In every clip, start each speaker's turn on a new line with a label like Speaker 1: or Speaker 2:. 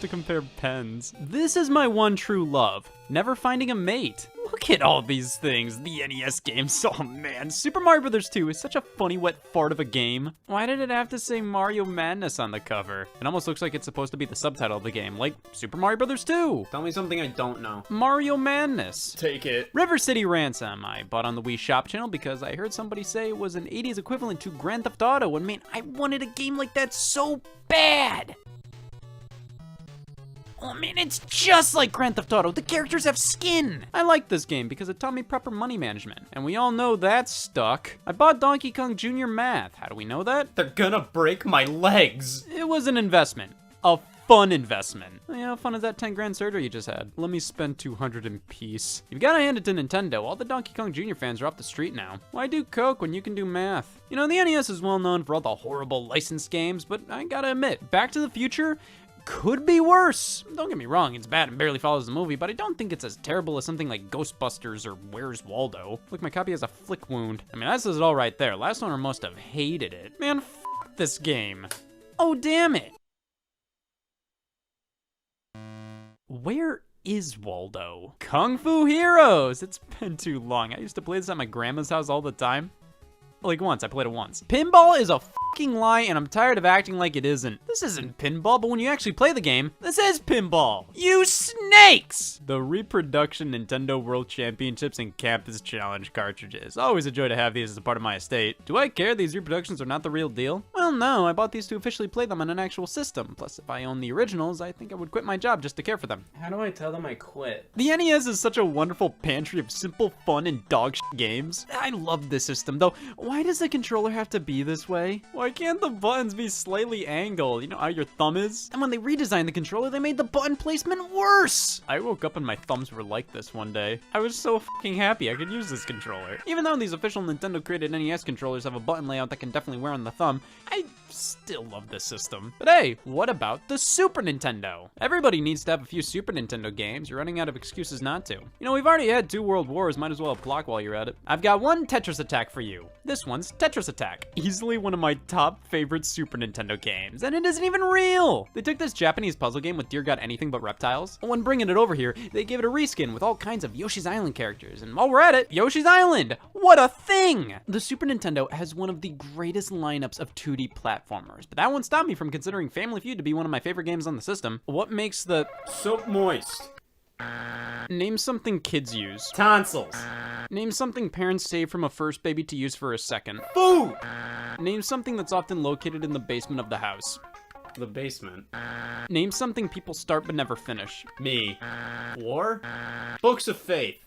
Speaker 1: compare pens. This is my one true love. Never finding a mate. Look at all these things. The NES games. Oh man, Super Mario Bros. 2 is such a funny wet fart of a game. Why did it have to say Mario Madness on the cover? It almost looks like it's supposed to be the subtitle of the game, like Super Mario Bros. 2.
Speaker 2: Tell me something I don't know.
Speaker 1: Mario Madness.
Speaker 2: Take it.
Speaker 1: River City Ransom. I bought on the Wii Shop channel because I heard somebody say it was an 80s equivalent to Grand Theft Auto, and man, I wanted a game like that so bad. Oh man, it's just like Grand Theft Auto. The characters have skin. I like this game because it taught me proper money management. And we all know that's stuck. I bought Donkey Kong Jr. Math. How do we know that?
Speaker 2: They're gonna break my legs.
Speaker 1: It was an investment. A fun investment. Yeah, how fun is that 10 grand surgery you just had? Let me spend 200 in peace. You've gotta hand it to Nintendo. All the Donkey Kong Jr. fans are off the street now. Why do Coke when you can do math? You know, the NES is well known for all the horrible licensed games, but I gotta admit, Back to the Future could be worse. Don't get me wrong, it's bad and barely follows the movie, but I don't think it's as terrible as something like Ghostbusters or Where's Waldo. Look, my copy has a flick wound. I mean, that says it all right there. Last owner must have hated it. Man, f this game. Oh, damn it. Where is Waldo? Kung Fu Heroes! It's been too long. I used to play this at my grandma's house all the time. Like once, I played it once. Pinball is a fucking lie, and I'm tired of acting like it isn't. This isn't pinball, but when you actually play the game, this is pinball. You snakes! The reproduction Nintendo World Championships and Campus Challenge cartridges. Always a joy to have these as a part of my estate. Do I care these reproductions are not the real deal? Well, no, I bought these to officially play them on an actual system. Plus, if I owned the originals, I think I would quit my job just to care for them.
Speaker 2: How do I tell them I quit?
Speaker 1: The NES is such a wonderful pantry of simple, fun, and dog shit games. I love this system, though. Why does the controller have to be this way? Why can't the buttons be slightly angled? You know how your thumb is? And when they redesigned the controller, they made the button placement worse! I woke up and my thumbs were like this one day. I was so fucking happy I could use this controller. Even though these official Nintendo created NES controllers have a button layout that can definitely wear on the thumb, I still love this system. But hey, what about the Super Nintendo? Everybody needs to have a few Super Nintendo games. You're running out of excuses not to. You know, we've already had 2 World Wars, might as well have block while you're at it. I've got one Tetris Attack for you. This one's Tetris Attack. Easily one of my top favorite Super Nintendo games, and it isn't even real! They took this Japanese puzzle game with dear god anything but reptiles. When bringing it over here, they gave it a reskin with all kinds of Yoshi's Island characters, and while we're at it, Yoshi's Island! What a thing! The Super Nintendo has one of the greatest lineups of 2D platformers, but that won't stop me from considering Family Feud to be one of my favorite games on the system. What makes the
Speaker 2: Soap moist.
Speaker 1: Name something kids use.
Speaker 2: Tonsils.
Speaker 1: Name something parents save from a first baby to use for a second.
Speaker 2: Food.
Speaker 1: Name something that's often located in the basement of the house.
Speaker 2: The basement.
Speaker 1: Name something people start but never finish.
Speaker 2: Me. War. Books of Faith.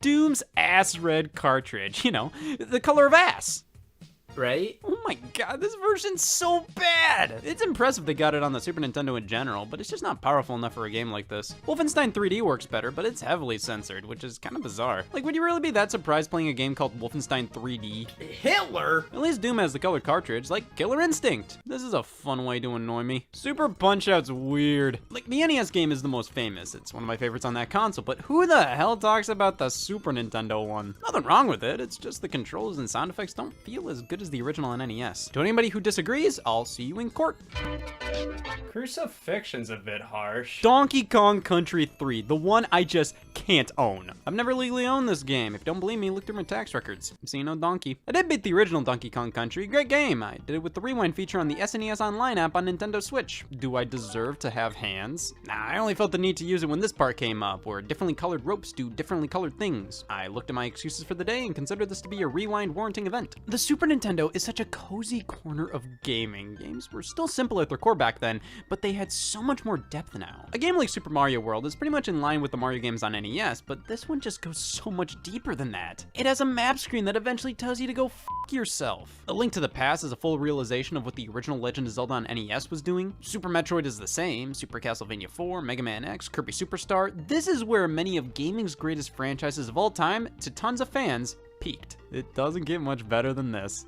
Speaker 1: Doom's ass red cartridge. You know, the color of ass.
Speaker 2: Right?
Speaker 1: Oh my god, this version's so bad! It's impressive they got it on the Super Nintendo in general, but it's just not powerful enough for a game like this. Wolfenstein 3D works better, but it's heavily censored, which is kind of bizarre. Like, would you really be that surprised playing a game called Wolfenstein 3D?
Speaker 2: Hitler?
Speaker 1: At least Doom has the colored cartridge, like Killer Instinct. This is a fun way to annoy me. Super Punch-Out's weird. Like, the NES game is the most famous. It's one of my favorites on that console, but who the hell talks about the Super Nintendo one? Nothing wrong with it, it's just the controls and sound effects don't feel as good as the original on NES. To anybody who disagrees, I'll see you in court.
Speaker 2: Crucifixion's a bit harsh.
Speaker 1: Donkey Kong Country 3, the one I just can't own. I've never legally owned this game. If you don't believe me, look through my tax records. See no donkey. I did beat the original Donkey Kong Country, great game. I did it with the rewind feature on the SNES Online app on Nintendo Switch. Do I deserve to have hands? Nah, I only felt the need to use it when this part came up, where differently colored ropes do differently colored things. I looked at my excuses for the day and considered this to be a rewind warranting event. The Super Nintendo is such a cozy corner of gaming. Games were still simple at their core back then, but they had so much more depth now. A game like Super Mario World is pretty much in line with the Mario games on NES, but this one just goes so much deeper than that. It has a map screen that eventually tells you to go f yourself. A Link to the Past is a full realization of what the original Legend of Zelda on NES was doing. Super Metroid is the same, Super Castlevania 4, Mega Man X, Kirby Superstar. This is where many of gaming's greatest franchises of all time, to tons of fans, peaked. It doesn't get much better than this.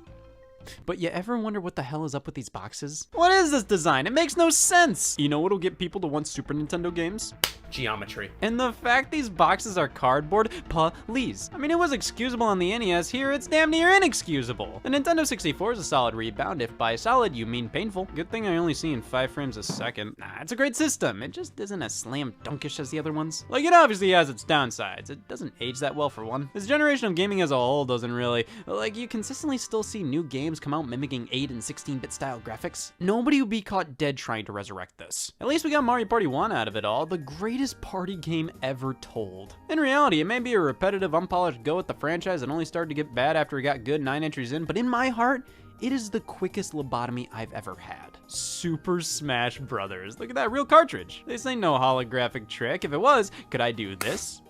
Speaker 1: But you ever wonder what the hell is up with these boxes? What is this design? It makes no sense! You know what'll get people to want Super Nintendo games?
Speaker 2: Geometry.
Speaker 1: And the fact these boxes are cardboard, please. I mean, it was excusable on the NES. Here, it's damn near inexcusable. The Nintendo 64 is a solid rebound. If by solid, you mean painful. Good thing I only see in 5 frames a second. Nah, it's a great system. It just isn't as slam dunkish as the other ones. Like, it obviously has its downsides. It doesn't age that well, for one. This generation of gaming as a whole doesn't really. Like, you consistently still see new games come out mimicking 8 and 16-bit style graphics. Nobody would be caught dead trying to resurrect this. At least we got Mario Party 1 out of it all, the greatest party game ever told. In reality, it may be a repetitive, unpolished go at the franchise and only started to get bad after it got good 9 entries in, but in my heart, it is the quickest lobotomy I've ever had. Super Smash Brothers. Look at that real cartridge. This ain't no holographic trick. If it was, could I do this?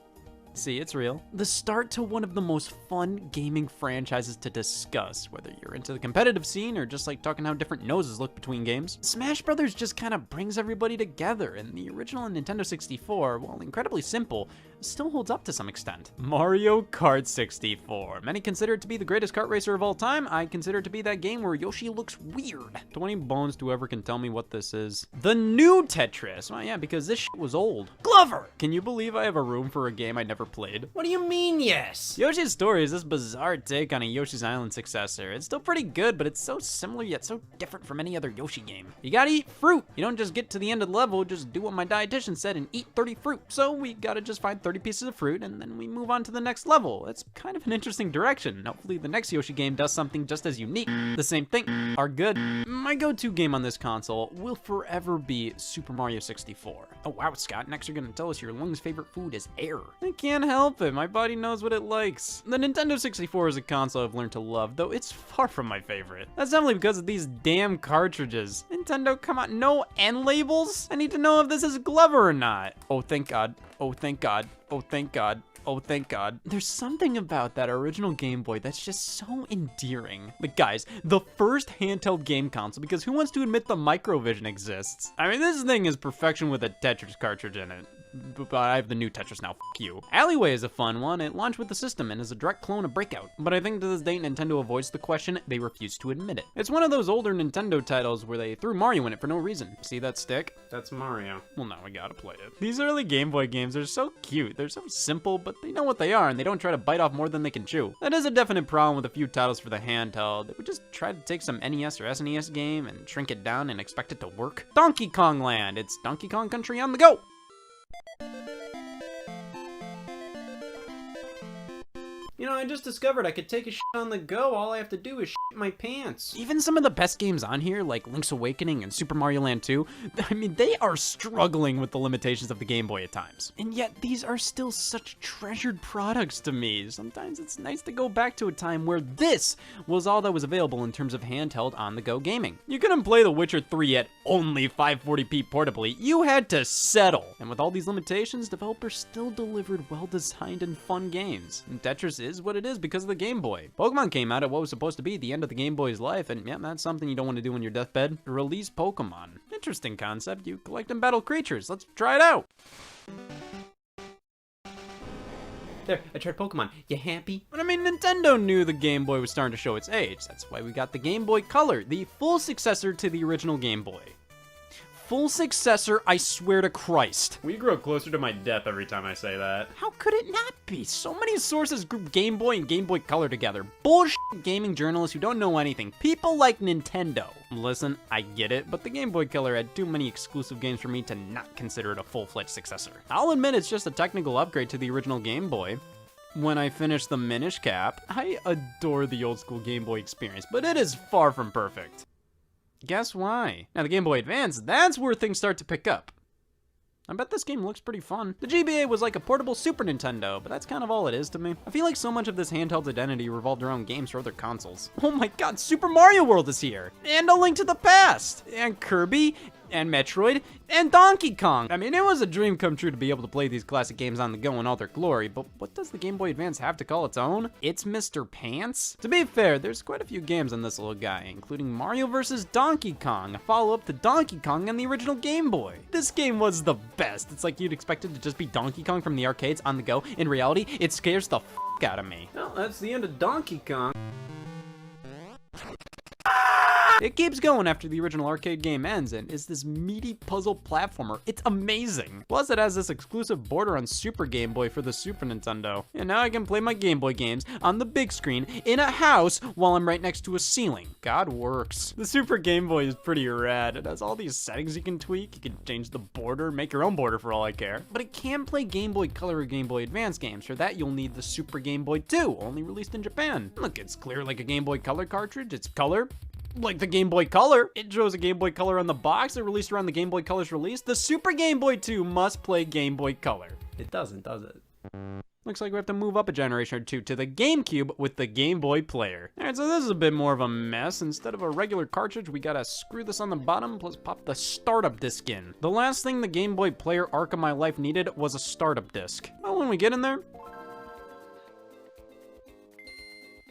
Speaker 1: See, it's real. The start to one of the most fun gaming franchises to discuss, whether you're into the competitive scene or just like talking how different noses look between games. Smash Brothers just kind of brings everybody together, and the original Nintendo 64, while incredibly simple, still holds up to some extent. Mario Kart 64. Many consider it to be the greatest kart racer of all time. I consider it to be that game where Yoshi looks weird. 20 bones to whoever can tell me what this is. The new Tetris. Well, yeah, because this shit was old. Glover! Can you believe I have a room for a game I never played?
Speaker 2: What do you mean, yes?
Speaker 1: Yoshi's Story is this bizarre take on a Yoshi's Island successor. It's still pretty good, but it's so similar yet so different from any other Yoshi game. You gotta eat fruit. You don't just get to the end of the level, just do what my dietitian said and eat 30 fruit. So we gotta just find 30 pieces of fruit and then we move on to the next level. It's kind of an interesting direction. Hopefully the next Yoshi game does something just as unique. The same thing are good. My go-to game on this console will forever be Super Mario 64. Oh wow, Scott, next you're gonna tell us your Lung's favorite food is air. I can't help it, my body knows what it likes. The Nintendo 64 is a console I've learned to love, though it's far from my favorite. That's definitely because of these damn cartridges. Nintendo, come on, no end labels? I need to know if this is Glover or not. Oh, thank God. Oh, thank God. Oh, thank God. Oh, thank God. There's something about that original Game Boy that's just so endearing. But guys, the first handheld game console, because who wants to admit the Microvision exists? I mean, this thing is perfection with a Tetris cartridge in it. But I have the new Tetris now, f*** you. Alleyway is a fun one. It launched with the system and is a direct clone of Breakout. But I think to this day, Nintendo avoids the question. They refuse to admit it. It's one of those older Nintendo titles where they threw Mario in it for no reason. See that stick?
Speaker 2: That's Mario.
Speaker 1: Well, now I gotta play it. These early Game Boy games are so cute. They're so simple, but they know what they are and they don't try to bite off more than they can chew. That is a definite problem with a few titles for the handheld. They would just try to take some NES or SNES game and shrink it down and expect it to work. Donkey Kong Land. It's Donkey Kong Country on the go.
Speaker 2: You know, I just discovered I could take a shit on the go. All I have to do is shit my pants.
Speaker 1: Even some of the best games on here, like Link's Awakening and Super Mario Land 2, I mean, they are struggling with the limitations of the Game Boy at times. And yet, these are still such treasured products to me. Sometimes it's nice to go back to a time where this was all that was available in terms of handheld on-the-go gaming. You couldn't play The Witcher 3 at only 540p portably. You had to settle. And with all these limitations, developers still delivered well-designed and fun games. And Tetris is what it is because of the Game Boy. Pokemon came out at what was supposed to be the end of the Game Boy's life, and yeah, that's something you don't want to do on your deathbed. Release Pokemon. Interesting concept. You collect and battle creatures. Let's try it out.
Speaker 2: There, I tried Pokemon. You happy?
Speaker 1: But I mean, Nintendo knew the Game Boy was starting to show its age. That's why we got the Game Boy Color, the full successor to the original Game Boy. Full successor, I swear to Christ.
Speaker 2: We grow closer to my death every time I say that.
Speaker 1: How could it not be? So many sources group Game Boy and Game Boy Color together. Bullshit gaming journalists who don't know anything. People like Nintendo. Listen, I get it, but the Game Boy Color had too many exclusive games for me to not consider it a full-fledged successor. I'll admit it's just a technical upgrade to the original Game Boy. When I finish the Minish Cap, I adore the old school Game Boy experience, but it is far from perfect. Guess why? Now the Game Boy Advance, that's where things start to pick up. I bet this game looks pretty fun. The GBA was like a portable Super Nintendo, but that's kind of all it is to me. I feel like so much of this handheld's identity revolved around games for other consoles. Oh my god, Super Mario World is here! And A Link to the Past! And Kirby! And Metroid, and Donkey Kong. I mean, it was a dream come true to be able to play these classic games on the go in all their glory, but what does the Game Boy Advance have to call its own? It's Mr. Pants? To be fair, there's quite a few games on this little guy, including Mario vs. Donkey Kong, a follow-up to Donkey Kong on the original Game Boy. This game was the best. It's like you'd expect it to just be Donkey Kong from the arcades on the go. In reality, it scares the f*** out of me.
Speaker 2: Well, that's the end of Donkey Kong.
Speaker 1: It keeps going after the original arcade game ends and is this meaty puzzle platformer. It's amazing. Plus it has this exclusive border on Super Game Boy for the Super Nintendo. And now I can play my Game Boy games on the big screen in a house while I'm right next to a ceiling. God works. The Super Game Boy is pretty rad. It has all these settings you can tweak. You can change the border, make your own border for all I care. But it can play Game Boy Color or Game Boy Advance games. For that you'll need the Super Game Boy 2, only released in Japan. Look, it's clear like a Game Boy Color cartridge. It's color like the Game Boy Color. It shows a Game Boy Color on the box. It released around the Game Boy Color's release. The Super Game Boy 2 must play Game Boy Color.
Speaker 2: It doesn't, does it?
Speaker 1: Looks like we have to move up a generation or two to the GameCube with the Game Boy Player. Alright, so this is a bit more of a mess. Instead of a regular cartridge, we gotta screw this on the bottom, plus pop the startup disc in. The last thing the Game Boy Player arc of my life needed was a startup disc. Well, when we get in there,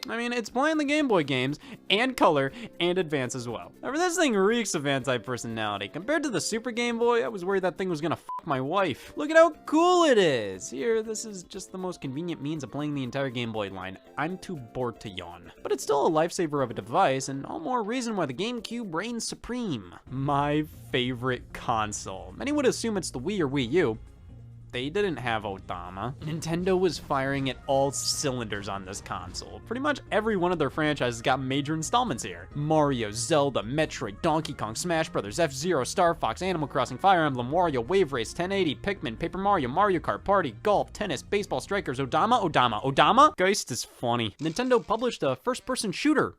Speaker 1: I mean, it's playing the Game Boy games, and Color, and Advance as well. However, this thing reeks of anti-personality. Compared to the Super Game Boy, I was worried that thing was gonna fuck my wife. Look at how cool it is! Here, this is just the most convenient means of playing the entire Game Boy line. I'm too bored to yawn. But it's still a lifesaver of a device, and all more reason why the GameCube reigns supreme. My favorite console. Many would assume it's the Wii or Wii U. They didn't have Odama. Nintendo was firing at all cylinders on this console. Pretty much every one of their franchises got major installments here. Mario, Zelda, Metroid, Donkey Kong, Smash Bros., F-Zero, Star Fox, Animal Crossing, Fire Emblem, Wario, Wave Race, 1080, Pikmin, Paper Mario, Mario Kart, Party, Golf, Tennis, Baseball, Strikers, Odama? Geist is funny. Nintendo published a first-person shooter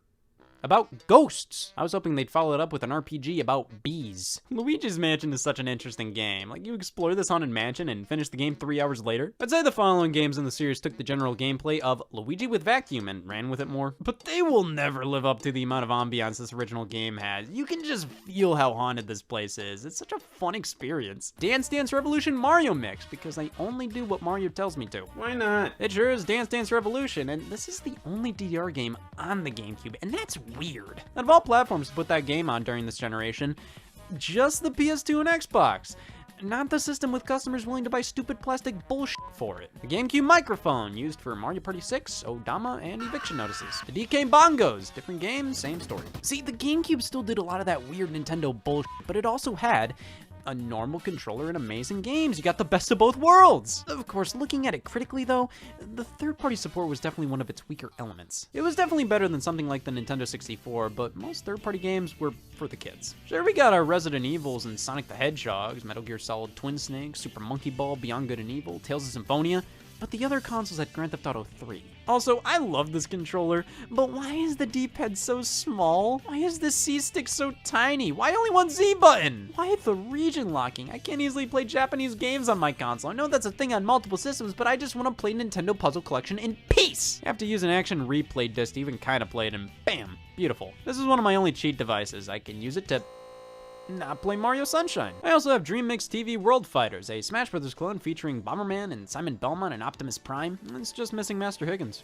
Speaker 1: about ghosts. I was hoping they'd follow it up with an RPG about bees. Luigi's Mansion is such an interesting game. Like, you explore this haunted mansion and finish the game 3 hours later. I'd say the following games in the series took the general gameplay of Luigi with Vacuum and ran with it more. But they will never live up to the amount of ambiance this original game has. You can just feel how haunted this place is. It's such a fun experience. Dance Dance Revolution Mario Mix, because I only do what Mario tells me to.
Speaker 2: Why not?
Speaker 1: It sure is Dance Dance Revolution, and this is the only DDR game on the GameCube, and that's weird. Out of all platforms to put that game on during this generation, just the PS2 and Xbox. Not the system with customers willing to buy stupid plastic bullshit for it. The GameCube microphone, used for Mario Party 6, Odama, and eviction notices. The DK bongos, different game, same story. See, the GameCube still did a lot of that weird Nintendo bullshit, but it also had a normal controller and amazing games. You got the best of both worlds. Of course, looking at it critically though, the third-party support was definitely one of its weaker elements. It was definitely better than something like the Nintendo 64, but most third-party games were for the kids. Sure, we got our Resident Evils and Sonic the Hedgehogs, Metal Gear Solid Twin Snakes, Super Monkey Ball, Beyond Good and Evil, Tales of Symphonia, but the other consoles had Grand Theft Auto 3. Also, I love this controller, but why is the D-pad so small? Why is the C-stick so tiny? Why only one Z button? Why the region locking? I can't easily play Japanese games on my console. I know that's a thing on multiple systems, but I just want to play Nintendo Puzzle Collection in peace. You have to use an action replay disc to even kind of play it, and bam, beautiful. This is one of my only cheat devices. I can use it to not play Mario Sunshine. I also have Dream Mix TV World Fighters, a Smash Bros. Clone featuring Bomberman and Simon Belmont and Optimus Prime. It's just missing Master Higgins.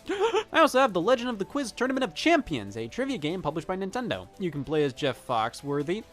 Speaker 1: I also have The Legend of the Quiz Tournament of Champions, a trivia game published by Nintendo. You can play as Jeff Foxworthy.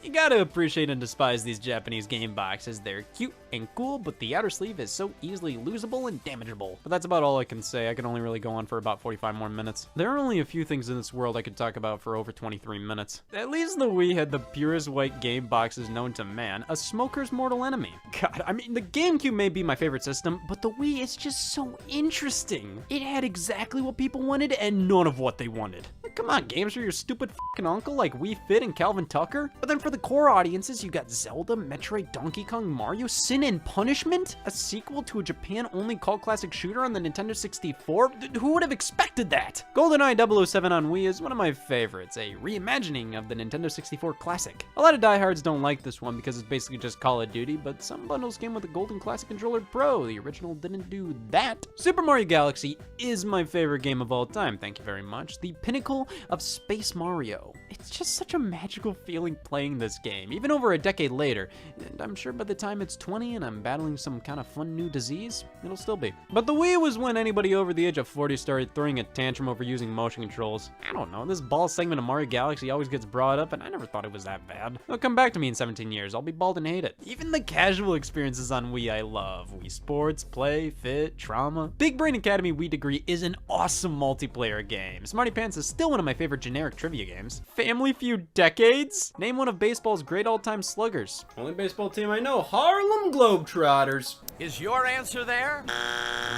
Speaker 1: You gotta appreciate and despise these Japanese game boxes. They're cute and cool, but the outer sleeve is so easily losable and damageable. But that's about all I can say. I can only really go on for about 45 more minutes. There are only a few things in this world I could talk about for over 23 minutes. At least the Wii had the purest white game boxes known to man, a smoker's mortal enemy. God, I mean, the GameCube may be my favorite system, but the Wii is just so interesting. It had exactly what people wanted and none of what they wanted. Like, come on, games for your stupid fucking uncle like Wii Fit and Calvin Tucker? But then for the core audiences, you got Zelda, Metroid, Donkey Kong, Mario, Sin and Punishment? A sequel to a Japan-only cult classic shooter on the Nintendo 64? Who would have expected that? GoldenEye 007 on Wii is one of my favorites, a reimagining of the Nintendo 64 classic. A lot of diehards don't like this one because it's basically just Call of Duty, but some bundles came with a Golden Classic Controller Pro. The original didn't do that. Super Mario Galaxy is my favorite game of all time, thank you very much. The pinnacle of Space Mario. It's just such a magical feeling playing this game, even over a decade later, and I'm sure by the time it's 20 and I'm battling some kind of fun new disease, it'll still be. But the Wii was when anybody over the age of 40 started throwing a tantrum over using motion controls. I don't know, this ball segment of Mario Galaxy always gets brought up, and I never thought it was that bad. It'll come back to me in 17 years, I'll be bald and hate it. Even the casual experiences on Wii I love. Wii Sports, Play, Fit, Trauma. Big Brain Academy Wii Degree is an awesome multiplayer game. Smarty Pants is still one of my favorite generic trivia games. Family Feud decades? Name one of baseball's great all-time sluggers.
Speaker 2: Only baseball team I know, Harlem Globetrotters.
Speaker 3: Is your answer there?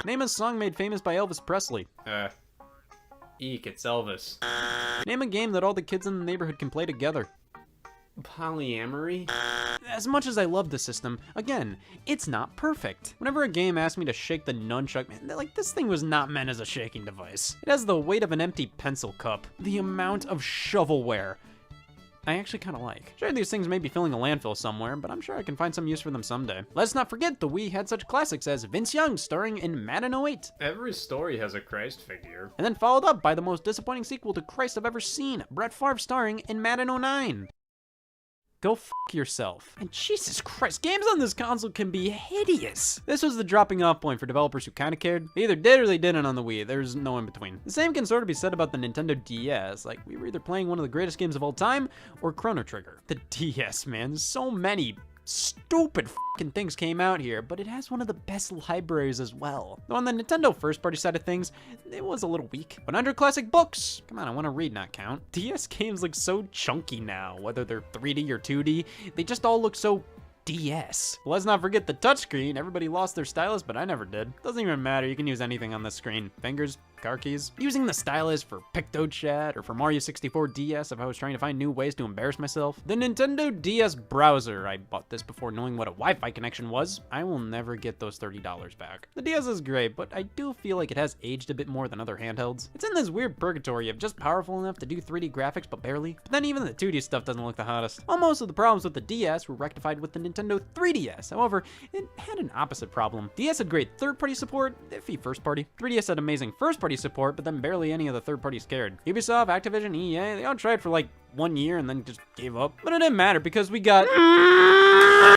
Speaker 1: Name a song made famous by Elvis Presley.
Speaker 2: Eek, it's Elvis.
Speaker 1: Name a game that all the kids in the neighborhood can play together.
Speaker 2: Polyamory?
Speaker 1: As much as I love the system, again, it's not perfect. Whenever a game asks me to shake the nunchuck, man, like, this thing was not meant as a shaking device. It has the weight of an empty pencil cup. The amount of shovelware I actually kind of like. Sure, these things may be filling a landfill somewhere, but I'm sure I can find some use for them someday. Let's not forget the Wii had such classics as Vince Young starring in Madden 08.
Speaker 2: Every story has a Christ figure.
Speaker 1: And then followed up by the most disappointing sequel to Christ I've ever seen, Brett Favre starring in Madden 09. Go f*** yourself. And Jesus Christ, games on this console can be hideous. This was the dropping off point for developers who kinda cared. They either did or they didn't on the Wii. There's no in between. The same can sort of be said about the Nintendo DS. Like, we were either playing one of the greatest games of all time or Chrono Trigger. The DS, man, there's so many stupid fucking things came out here, but it has one of the best libraries as well. Though on the Nintendo first party side of things, it was a little weak. But under classic books, come on, I want to read, not count. DS games look so chunky now, whether they're 3D or 2D, they just all look so DS. Let's not forget the touchscreen. Everybody lost their stylus, but I never did. Doesn't even matter, you can use anything on this screen. Fingers, car keys. Using the stylus for PictoChat or for Mario 64 DS if I was trying to find new ways to embarrass myself. The Nintendo DS browser. I bought this before knowing what a Wi-Fi connection was. I will never get those $30 back. The DS is great, but I do feel like it has aged a bit more than other handhelds. It's in this weird purgatory of just powerful enough to do 3D graphics, but barely. But then even the 2D stuff doesn't look the hottest. Most of the problems with the DS were rectified with the Nintendo 3DS. However, it had an opposite problem. DS had great third-party support, iffy first-party. 3DS had amazing first-party support, but then barely any of the third parties cared. Ubisoft, Activision, EA, they all tried for like 1 year and then just gave up. But it didn't matter because we got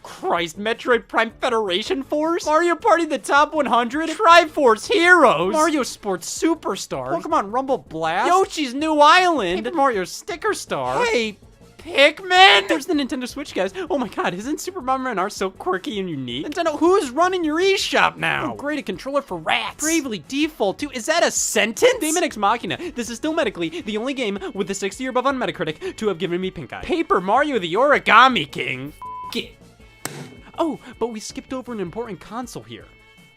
Speaker 1: Christ, Metroid Prime Federation Force, Mario Party the Top 100, Triforce Heroes, Mario Sports Superstars, Pokemon Rumble Blast, Yoshi's New Island, Paper Mario Sticker Star. Hey, Pikmin! There's the Nintendo Switch, guys. Oh my god, isn't Super Mario and R so quirky and unique? Nintendo, who's running your eShop now? Oh, great, a controller for rats. Bravely Default 2, is that a sentence? Daemon X Machina, this is still medically the only game with the 60 or above on Metacritic to have given me pink eye. Paper Mario the Origami King. Get. Oh, but we skipped over an important console here.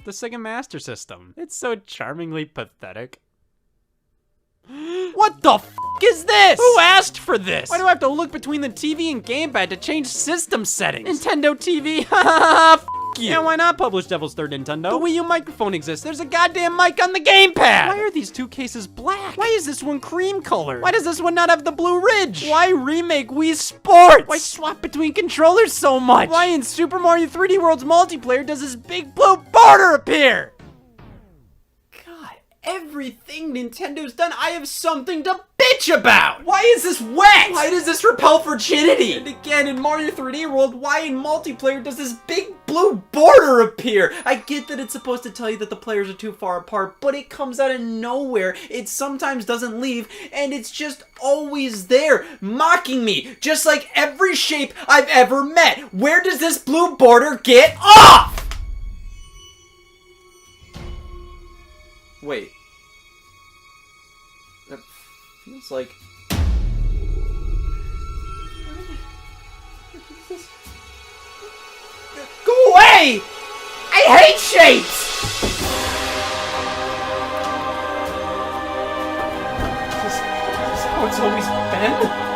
Speaker 1: The Sega Master System. It's so charmingly pathetic. What the f*** is this? Who asked for this? Why do I have to look between the TV and gamepad to change system settings? Nintendo TV, haha, f*** you. Yeah, why not publish Devil's Third Nintendo? The Wii U microphone exists. There's a goddamn mic on the gamepad. Why are these two cases black? Why is this one cream colored? Why does this one not have the blue ridge? Why remake Wii Sports? Why swap between controllers so much? Why in Super Mario 3D World's multiplayer does this big blue border appear?
Speaker 2: Everything Nintendo's done, I have something to bitch about! Why is this wet? Why does this repel virginity? And again, in Mario 3D World, why in multiplayer does this big blue border appear? I get that it's supposed to tell you that the players are too far apart, but it comes out of nowhere. It sometimes doesn't leave, and it's just always there, mocking me, just like every shape I've ever met. Where does this blue border get off? Wait. That feels like... Go away! I hate shapes! Is this how it's always been?